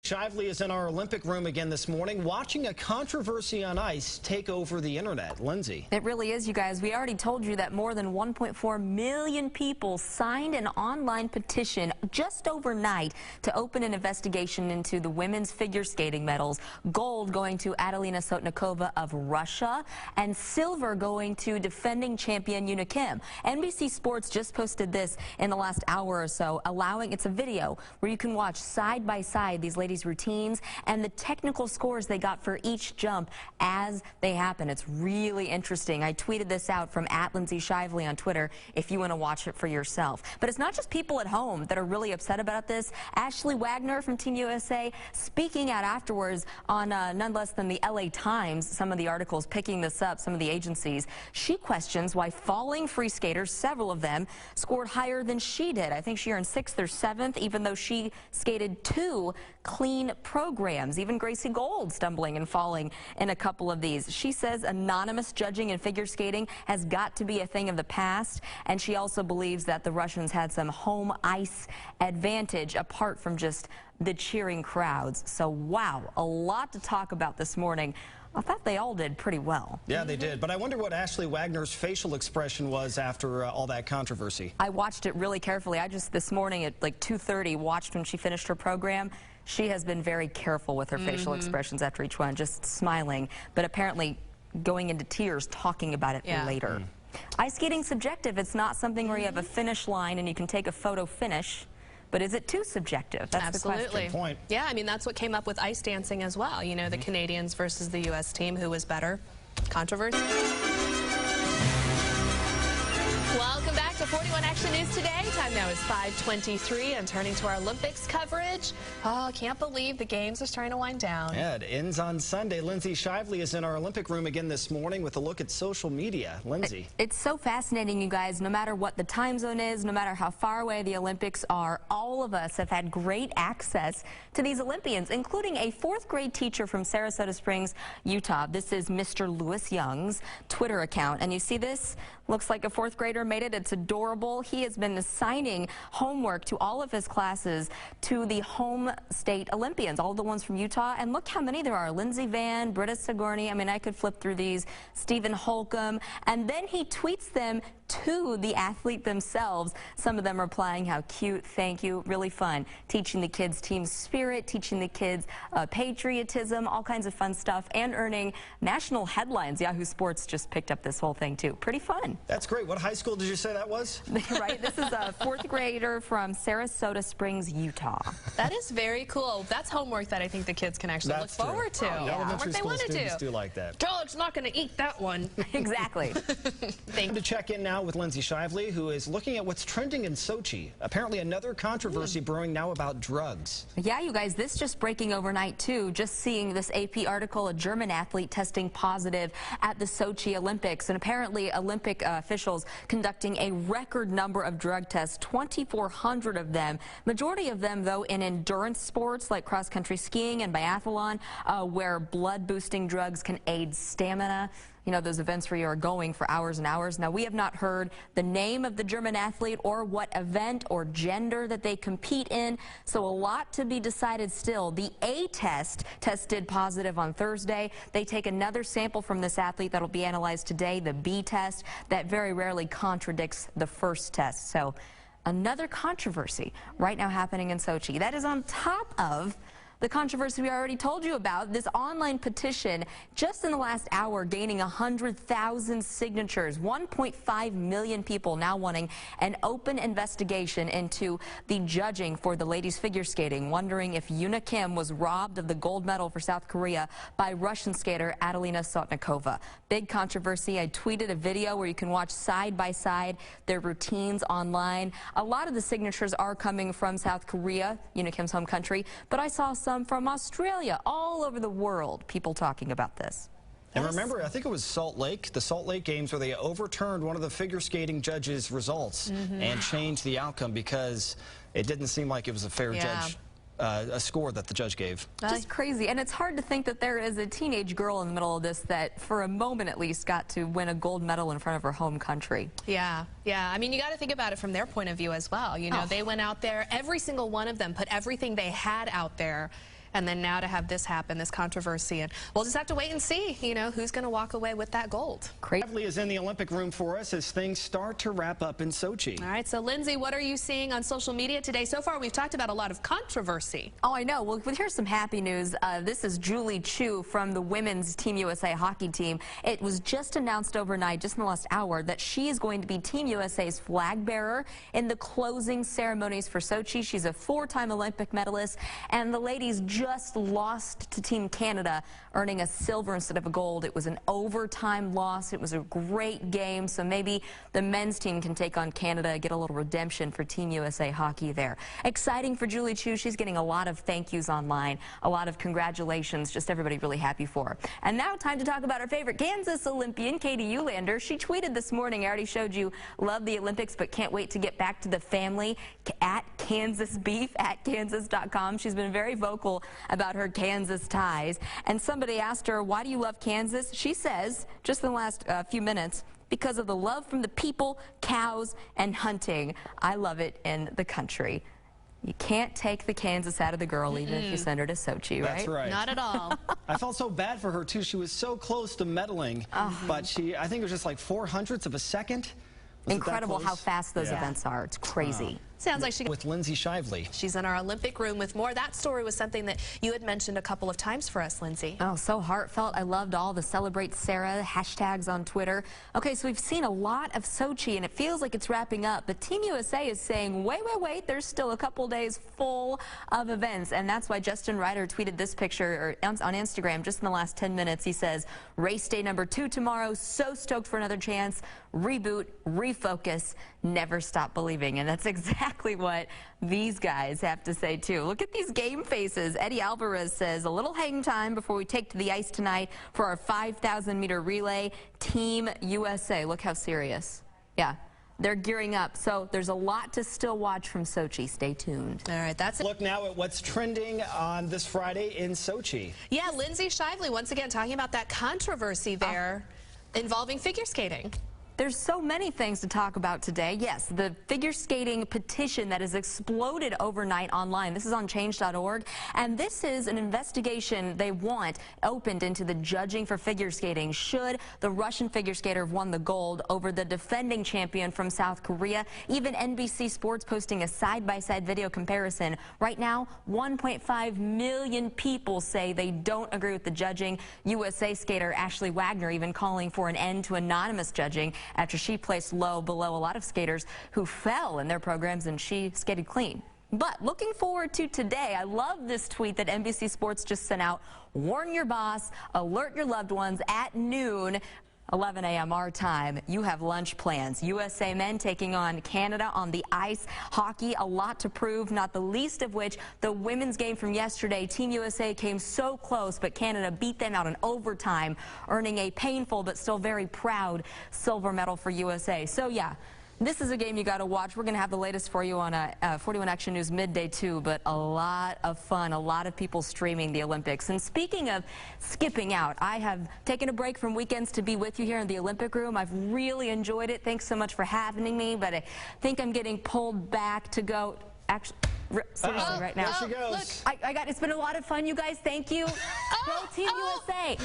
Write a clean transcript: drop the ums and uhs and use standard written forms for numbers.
Shively is in our Olympic room again this morning, watching a controversy on ice take over the internet. Lindsay. It really is, you guys. We already told you that more than 1.4 million people signed an online petition just overnight to open an investigation into the women's figure skating medals. Gold going to Adelina Sotnikova of Russia and silver going to defending champion Una Kim. NBC Sports just posted this in the last hour or so, it's a video where you can watch side by side these ladies' routines and the technical scores they got for each jump as they happen. It's really interesting. I tweeted this out from @Lindsay Shively on Twitter if you want to watch it for yourself. But it's not just people at home that are really upset about this. Ashley Wagner from Team USA speaking out afterwards on none less than the LA Times, some of the articles picking this up, some of the agencies. She questions why falling free skaters, several of them, scored higher than she did. I think she earned 6th or 7th, even though she skated 2 clean programs. Even Gracie Gold stumbling and falling in a couple of these. She says anonymous judging in figure skating has got to be a thing of the past, and she also believes that the Russians had some home ice advantage apart from just the cheering crowds. So wow, a lot to talk about this morning. I thought they all did pretty well. Yeah, they did. But I wonder what Ashley Wagner's facial expression was after all that controversy. I watched it really carefully. I just this morning at like 2:30 watched when she finished her program. She has been very careful with her facial expressions after each one, just smiling, but apparently going into tears talking about it later. Ice skating's subjective. It's not something where you have a finish line and you can take a photo finish. But is it too subjective? That's the question. Good point. Yeah, I mean, that's what came up with ice dancing as well. You know, the Canadians versus the U.S. team, who was better? Controversy. Welcome back to 41 Action News Today. Time now is 5:23, and turning to our Olympics coverage. Oh, I can't believe the games are starting to wind down. Yeah, it ends on Sunday. Lindsay Shively is in our Olympic room again this morning with a look at social media. Lindsay. It's so fascinating, you guys. No matter what the time zone is, no matter how far away the Olympics are, all of us have had great access to these Olympians, including a 4th grade teacher from Sarasota Springs, Utah. This is Mr. Lewis Young's Twitter account. And you see this? Looks like a 4th grader made it. It's adorable. He has been assigning homework to all of his classes to the home state Olympians, all the ones from Utah. And look how many there are. Lindsey Vann, Britta Sigourney. I mean, I could flip through these. Stephen Holcomb. And then he tweets them to the athlete themselves. Some of them replying, how cute, thank you, really fun. Teaching the kids team spirit, teaching the kids patriotism, all kinds of fun stuff, and earning national headlines. Yahoo Sports just picked up this whole thing too. Pretty fun. That's great. What high school did you say that was? Right, this is a 4th grader from Sarasota Springs, Utah. That is very cool. That's homework that I think the kids can actually look forward to. Elementary school students do like that. George's not going to eat that one. Exactly. Thank you. To check in now with Lindsay Shively, who is looking at what's trending in Sochi. Apparently another controversy brewing now about drugs. Yeah, you guys, this just breaking overnight too. Just seeing this AP article, a German athlete testing positive at the Sochi Olympics, and apparently Olympic officials conducting a record number of drug tests, 2,400 of them. Majority of them, though, in endurance sports like cross-country skiing and biathlon, where blood-boosting drugs can aid stamina. You know, those events where you are going for hours and hours. Now, we have not heard the name of the German athlete or what event or gender that they compete in, so a lot to be decided still. The A test tested positive on Thursday. They take another sample from this athlete that will be analyzed today, the B test, that very rarely contradicts the first test. So another controversy right now happening in Sochi. That is on top of the controversy we already told you about, this online petition just in the last hour gaining 100,000 signatures, 1.5 million people now wanting an open investigation into the judging for the ladies figure skating, wondering if Una Kim was robbed of the gold medal for South Korea by Russian skater Adelina Sotnikova. Big controversy. I tweeted a video where you can watch side by side their routines online. A lot of the signatures are coming from South Korea, Una Kim's home country, but I saw some from Australia, all over the world, people talking about this. And remember, I think it was the Salt Lake games, where they overturned one of the figure skating judges' results and changed the outcome because it didn't seem like it was a fair a score that the judge gave. Just crazy. And it's hard to think that there is a teenage girl in the middle of this that, for a moment at least, got to win a gold medal in front of her home country. Yeah. I mean, you got to think about it from their point of view as well. You know, they went out there, every single one of them put everything they had out there. and then now to have this happen, this controversy, and we'll just have to wait and see, you know, who's going to walk away with that gold. Lively is in the Olympic room for us as things start to wrap up in Sochi. All right, so Lindsay, what are you seeing on social media today? So far, we've talked about a lot of controversy. Oh, I know. Well, here's some happy news. This is Julie Chu from the women's Team USA hockey team. It was just announced overnight, just in the last hour, that she is going to be Team USA's flag bearer in the closing ceremonies for Sochi. She's a 4-time Olympic medalist, and the ladies just lost to Team Canada, earning a silver instead of a gold. It was an overtime loss. It was a great game, so maybe the men's team can take on Canada, get a little redemption for Team USA hockey there. Exciting for Julie Chu. She's getting a lot of thank yous online, a lot of congratulations, just everybody really happy for her. And now time to talk about our favorite Kansas Olympian, Katie Eulander. She tweeted this morning, I already showed you, love the Olympics, but can't wait to get back to the family, at Kansas Beef, at Kansas.com. She's been very vocal about her Kansas ties. And somebody asked her, why do you love Kansas? She says, just in the last few minutes, because of the love from the people, cows, and hunting. I love it in the country. You can't take the Kansas out of the girl, even if you send her to Sochi, right? That's right. Not at all. I felt so bad for her, too. She was so close to medaling, but I think it was just like 0.04 of a second. Incredible how fast those events are. It's crazy. Sounds like she with Lindsay Shively. She's in our Olympic room with more. That story was something that you had mentioned a couple of times for us, Lindsay. Oh, so heartfelt. I loved all the Celebrate Sarah hashtags on Twitter. Okay, so we've seen a lot of Sochi, and it feels like it's wrapping up. But Team USA is saying, wait, there's still a couple days full of events. And that's why Justin Ryder tweeted this picture on Instagram just in the last 10 minutes. He says, race day number 2 tomorrow. So stoked for another chance. Reboot, refocus, never stop believing. And that's exactly what these guys have to say too. Look at these game faces. Eddie Alvarez says, a little hang time before we take to the ice tonight for our 5,000-meter relay. Team USA. Look how serious. Yeah. They're gearing up, so there's a lot to still watch from Sochi. Stay tuned. All right, that's it. Look now at what's trending on this Friday in Sochi. Yeah, Lindsay Shively once again talking about that controversy there involving figure skating. There's so many things to talk about today. Yes, the figure skating petition that has exploded overnight online. This is on change.org, and this is an investigation they want opened into the judging for figure skating. Should the Russian figure skater have won the gold over the defending champion from South Korea? Even NBC Sports posting a side-by-side video comparison. Right now, 1.5 million people say they don't agree with the judging. USA skater Ashley Wagner even calling for an end to anonymous judging after she placed low below a lot of skaters who fell in their programs, and she skated clean. But looking forward to today, I love this tweet that NBC Sports just sent out. Warn your boss, alert your loved ones at noon. 11 a.m. our time. You have lunch plans. USA men taking on Canada on the ice. Hockey, a lot to prove, not the least of which the women's game from yesterday. Team USA came so close, but Canada beat them out in overtime, earning a painful but still very proud silver medal for USA. So, yeah. This is a game you got to watch. We're going to have the latest for you on 41 Action News midday too, but a lot of fun, a lot of people streaming the Olympics. And speaking of skipping out, I have taken a break from weekends to be with you here in the Olympic room. I've really enjoyed it. Thanks so much for having me, but I think I'm getting pulled back to go. Actually, seriously, right now. There she goes. Look, it's been a lot of fun, you guys. Thank you. Go Team USA.